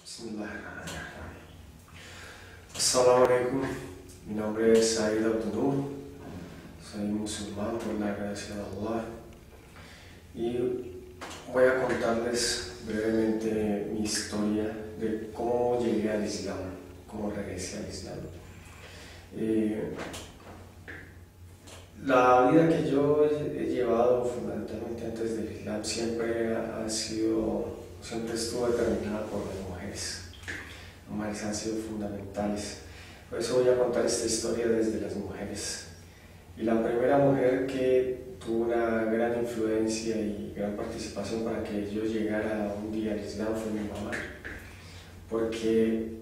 Bismillahirrahmanirrahim. Assalamu alaikum, mi nombre es Said Abdunur, soy musulmán por la gracia de Allah y voy a contarles brevemente mi historia de cómo llegué al Islam, cómo regresé al Islam. La vida que yo he llevado fundamentalmente antes del Islam siempre estuvo determinada por las mujeres. Las mujeres han sido fundamentales. Por eso voy a contar esta historia desde las mujeres. Y la primera mujer que tuvo una gran influencia y gran participación para que yo llegara un día al Islam fue mi mamá. Porque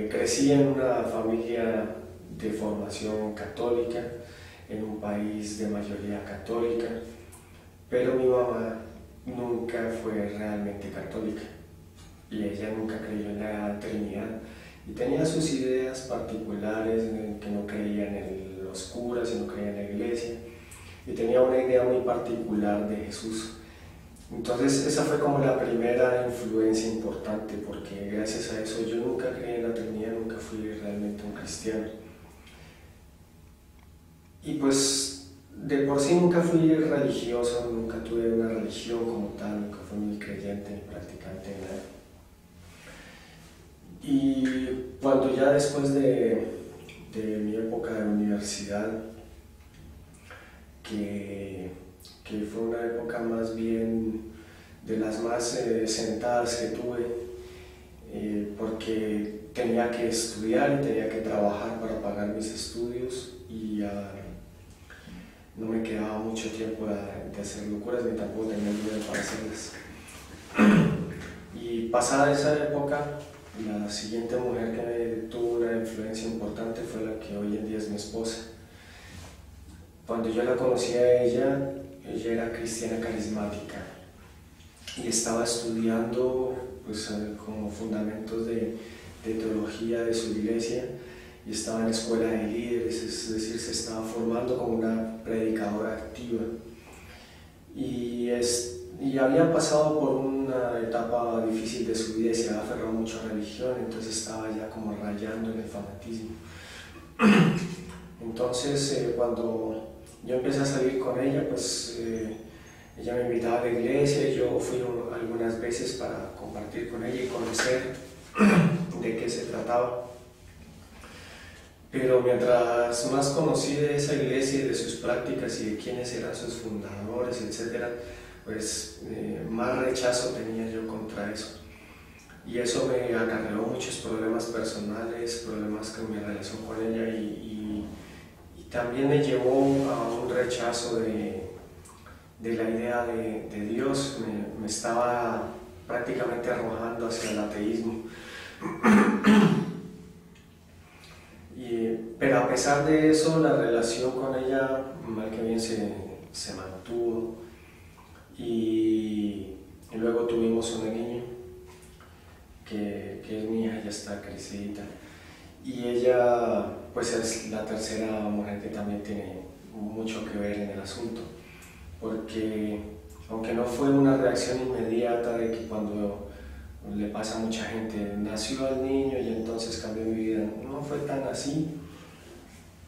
crecí en una familia de formación católica, en un país de mayoría católica, pero mi mamá nunca fue realmente católica y ella nunca creyó en la Trinidad y tenía sus ideas particulares que no creía en los curas y no creía en la iglesia y tenía una idea muy particular de Jesús. Entonces esa fue como la primera influencia importante, porque gracias a eso yo nunca creí en la Trinidad, nunca fui realmente un cristiano. Y pues de por sí nunca fui religioso, nunca tuve una religión como tal, nunca fui ni creyente ni practicante de nada. Y cuando ya después de mi época de universidad, que fue una época más bien de las más sentadas que tuve, porque tenía que estudiar y tenía que trabajar para pagar mis estudios y no me quedaba mucho tiempo de hacer locuras ni tampoco tenía dinero para hacerlas. Y pasada esa época, la siguiente mujer que tuvo una influencia importante fue la que hoy en día es mi esposa. Cuando yo la conocí a ella era cristiana carismática y estaba estudiando pues, como fundamentos de teología de su iglesia y estaba en escuela de líderes, es decir, se estaba formando como una predicadora activa y había pasado por una etapa difícil de su vida y se había aferrado mucho a religión, entonces estaba ya como rayando en el fanatismo. Entonces cuando yo empecé a salir con ella, pues ella me invitaba a la iglesia y yo fui algunas veces para compartir con ella y conocer de qué se trataba. Pero mientras más conocí de esa iglesia y de sus prácticas y de quiénes eran sus fundadores, etc., pues más rechazo tenía yo contra eso. Y eso me acarreó muchos problemas personales, problemas con mi relación con ella y también me llevó a un rechazo de la idea de Dios. Me estaba prácticamente arrojando hacia el ateísmo. Pero a pesar de eso, la relación con ella, mal que bien, se mantuvo y luego tuvimos una niña que es mi hija, ya está crecidita, y ella pues es la tercera mujer que también tiene mucho que ver en el asunto, porque aunque no fue una reacción inmediata de que cuando le pasa a mucha gente, nació el niño y entonces cambió mi vida, no fue tan así,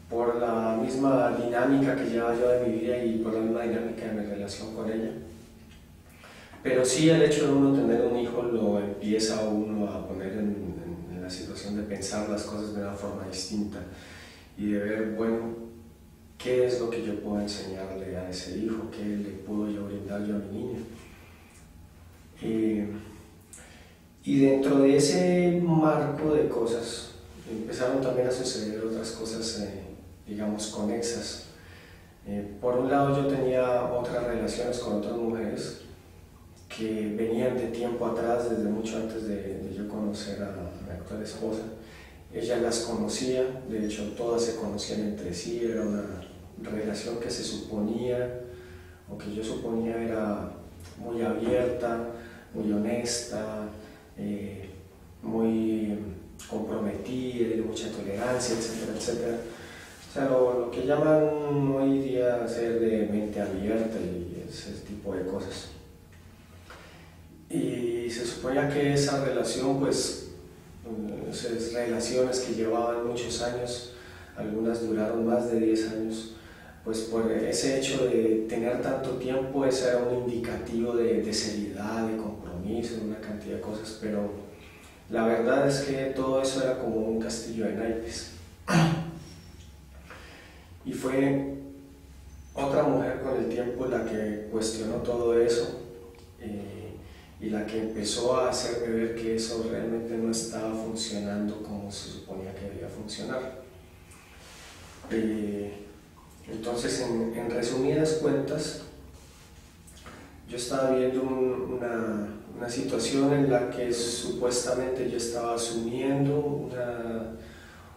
por la misma dinámica que llevaba yo de mi vida y por la misma dinámica de mi relación con ella. Pero sí, el hecho de uno tener un hijo lo empieza uno a poner en la situación de pensar las cosas de una forma distinta y de ver, bueno, qué es lo que yo puedo enseñarle a ese hijo, qué le puedo yo brindar yo a mi niño. Y dentro de ese marco de cosas empezaron también a suceder otras cosas, digamos, conexas. Por un lado, yo tenía otras relaciones con otras mujeres que venían de tiempo atrás, desde mucho antes de yo conocer a mi actual esposa. Ella las conocía, de hecho todas se conocían entre sí, era una relación que se suponía, o que yo suponía era muy abierta, muy honesta, muy comprometida, de mucha tolerancia, etcétera, etcétera. O sea, lo que llaman hoy día ser de mente abierta y ese tipo de cosas. Y se suponía que esa relación, pues, esas relaciones que llevaban muchos años, algunas duraron más de 10 años, pues por ese hecho de tener tanto tiempo, ese era un indicativo de seriedad, de compromiso, de una cantidad de cosas, pero la verdad es que todo eso era como un castillo de naipes. Y fue otra mujer con el tiempo la que cuestionó todo eso y la que empezó a hacerme ver que eso realmente no estaba funcionando como se suponía que debía funcionar. Entonces, en resumidas cuentas, yo estaba viendo una situación en la que supuestamente yo estaba asumiendo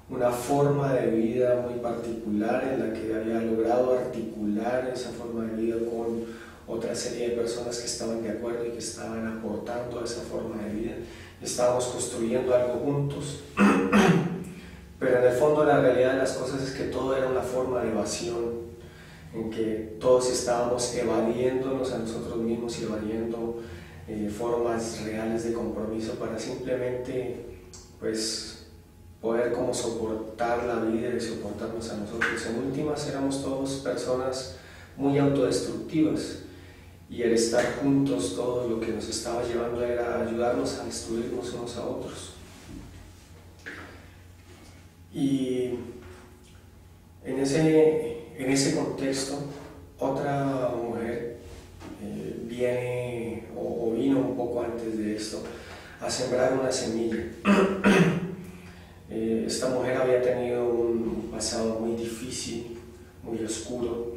una forma de vida muy particular en la que había logrado articular esa forma de vida con otra serie de personas que estaban de acuerdo y que estaban aportando a esa forma de vida. Estábamos construyendo algo juntos, pero en el fondo la realidad de las cosas es que todo era una forma de evasión, en que todos estábamos evadiéndonos a nosotros mismos y evadiendo formas reales de compromiso para simplemente, pues, poder como soportar la vida y soportarnos a nosotros. En últimas éramos todos personas muy autodestructivas y el estar juntos todo lo que nos estaba llevando era ayudarnos a destruirnos unos a otros. Y en ese contexto otra mujer viene o vino un poco antes de esto a sembrar una semilla. Esta mujer había tenido un pasado muy difícil, muy oscuro,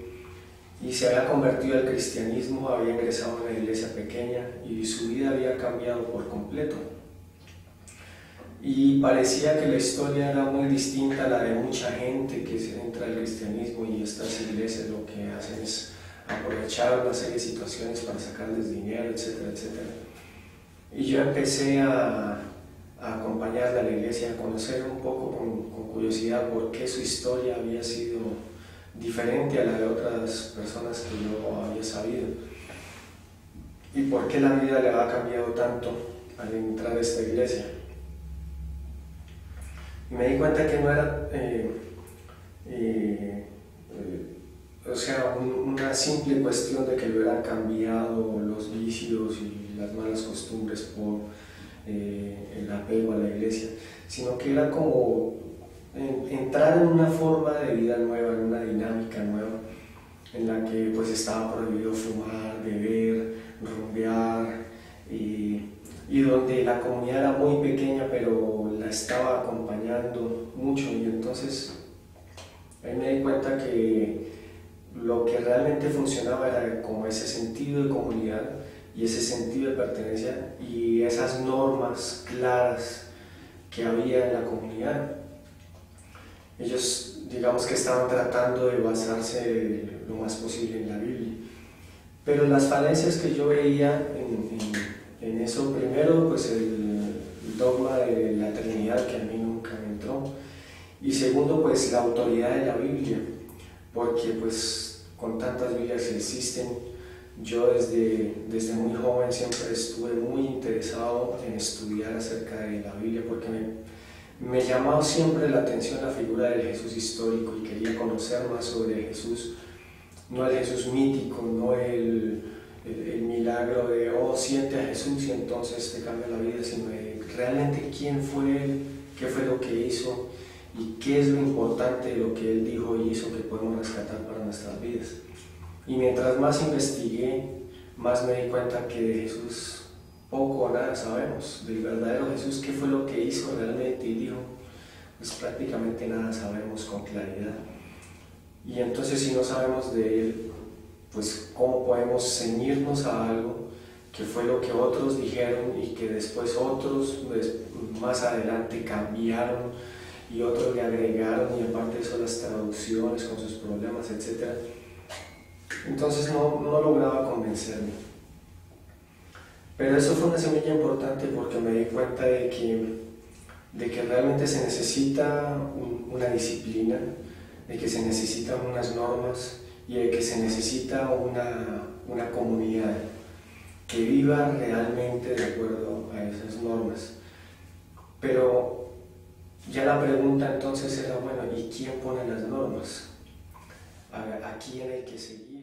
y se había convertido al cristianismo, había ingresado a una iglesia pequeña y su vida había cambiado por completo. Y parecía que la historia era muy distinta a la de mucha gente que se entra al cristianismo, y estas iglesias lo que hacen es aprovechar una serie de situaciones para sacarles dinero, etcétera, etcétera. Y yo empecé a acompañarla a la iglesia, a conocer un poco con curiosidad por qué su historia había sido diferente a la de otras personas que yo había sabido y por qué la vida le había cambiado tanto al entrar a esta iglesia. Y me di cuenta que no era una simple cuestión de que le hubieran cambiado los vicios y las malas costumbres por el apego a la iglesia, sino que era como entrar en una forma de vida nueva, en una dinámica nueva, en la que pues estaba prohibido fumar, beber, rumbear, y donde la comunidad era muy pequeña, pero la estaba acompañando mucho. Y entonces ahí me di cuenta que lo que realmente funcionaba era como ese sentido de comunidad y ese sentido de pertenencia y esas normas claras que había en la comunidad. Ellos, digamos que estaban tratando de basarse lo más posible en la Biblia, pero las falencias que yo veía en eso, primero, pues el dogma de la Trinidad, que a mí nunca me entró, y segundo, pues la autoridad de la Biblia, porque pues con tantas Biblias que existen, yo desde muy joven siempre estuve muy interesado en estudiar acerca de la Biblia, porque me llamaba siempre la atención la figura del Jesús histórico y quería conocer más sobre Jesús, no el Jesús mítico, no el milagro de, siente a Jesús y entonces te cambia la vida, sino de realmente quién fue Él, qué fue lo que hizo y qué es lo importante de lo que Él dijo y hizo que podemos rescatar para nuestras vidas. Y mientras más investigué, más me di cuenta que de Jesús poco o nada sabemos, del verdadero Jesús, qué fue lo que hizo realmente y dijo, pues prácticamente nada sabemos con claridad. Y entonces si no sabemos de Él, pues cómo podemos ceñirnos a algo que fue lo que otros dijeron y que después otros más adelante cambiaron y otros le agregaron, y aparte de eso las traducciones con sus problemas, etc. Entonces no lograba convencerme. Pero eso fue una semilla importante porque me di cuenta de que realmente se necesita una disciplina, de que se necesitan unas normas y de que se necesita una comunidad. que viva realmente de acuerdo a esas normas. Pero ya la pregunta entonces era, bueno, ¿y quién pone las normas? ¿A quién hay que seguir?